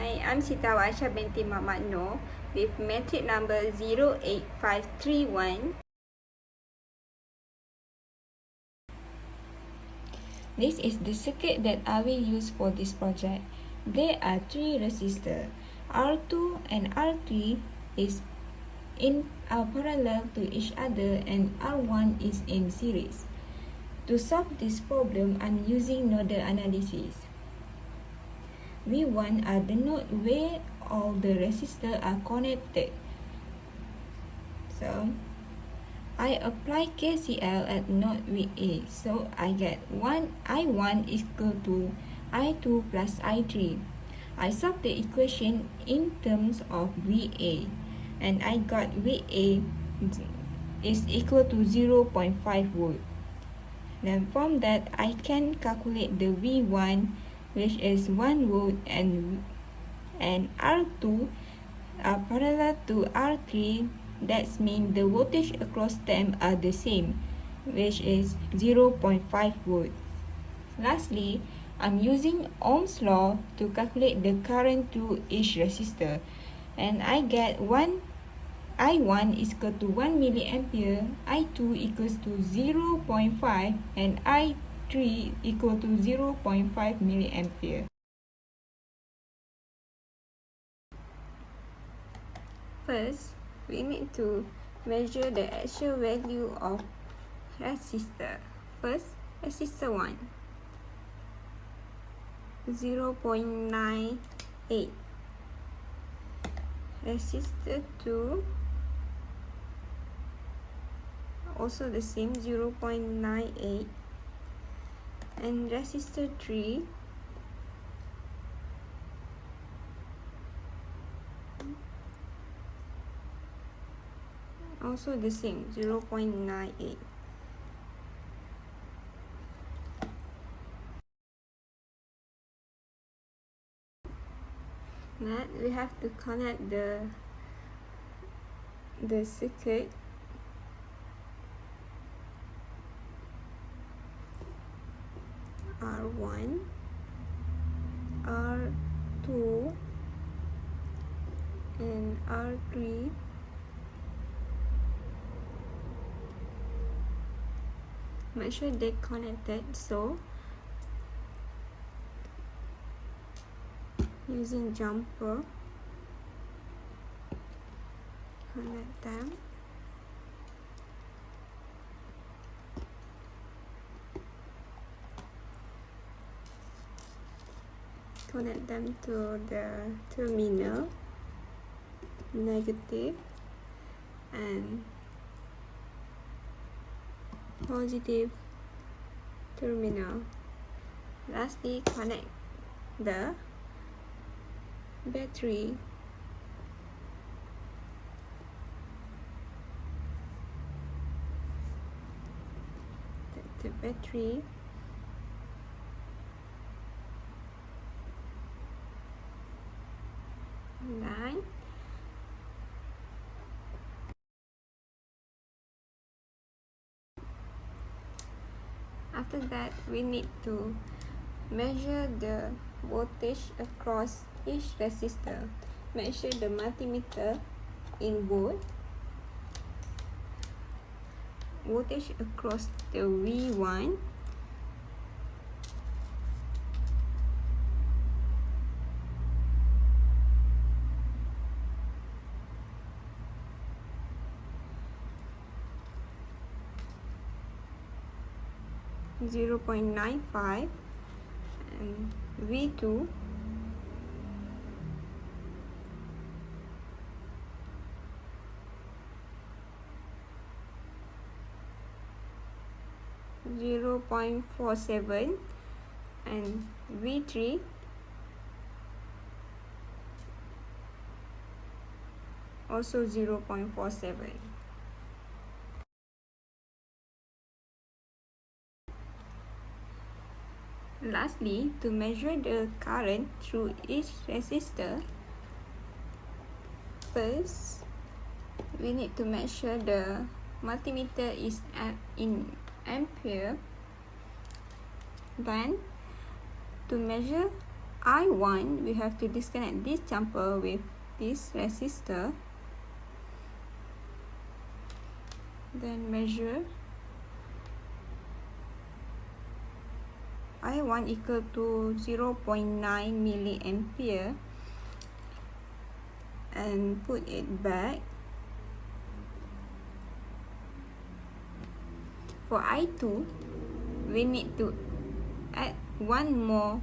Hi, I'm Siti Aisyah Binti Noor with metric number 08531. This is the circuit that I will use for this project. There are three resistors. R2 and R3 are parallel to each other and R1 is in series. To solve this problem, I'm using nodal analysis. V1 are the node where all the resistors are connected. So, I apply KCL at node VA. So, I get I1 is equal to I2 plus I3. I solve the equation in terms of VA. And I got VA is equal to 0.5 volt. Then from that, I can calculate the V1, which is 1 volt, and R2 are parallel to R3. That means the voltage across them are the same, which is 0.5 volt. Lastly, I'm using Ohm's law to calculate the current through each resistor, and I get I1 is equal to 1 milliampere, I2 equals to 0.5, and I3 equal to 0.5 milliampere. First, we need to measure the actual value of resistor. First, resistor 1, 0.98. Resistor 2, also the same, 0.98. And resistor 3, also the same, 0.98. Now we have to connect the circuit. R1, R2, and R3. Make sure they're connected. So using jumper, connect them. Connect them to the terminal, negative and positive terminal. Lastly, connect the battery line. After that, we need to measure the voltage across each resistor. Measure the multimeter in volt. Voltage across the V1. .95 and V2 0.47 and V3 also 0.47. Lastly, to measure the current through each resistor, first we need to measure the multimeter is in ampere. Then to measure I1, we have to disconnect this jumper with this resistor. Then measure. I1 equal to 0.9 milliampere and put it back. For I2, we need to add one more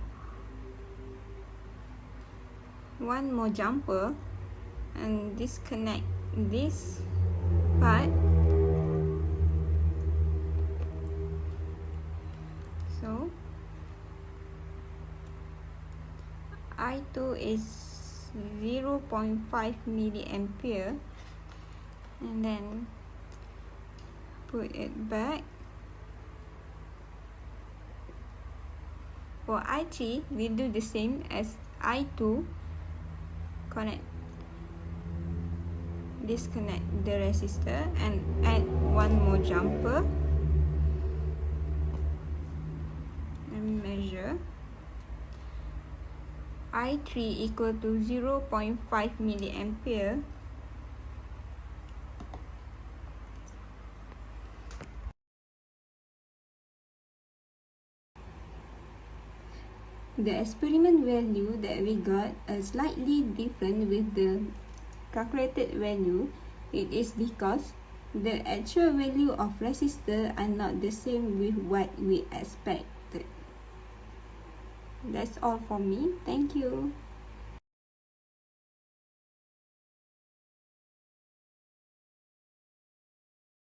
jumper and disconnect this part. So I2 is 0.5 milliampere, and then put it back. For I3, we do the same as I2. Disconnect the resistor and add one more jumper and measure. I3 equal to 0.5 milliampere. The experiment value that we got is slightly different with the calculated value. It is because the actual value of resistor are not the same with what we expected. That's all for me. Thank you.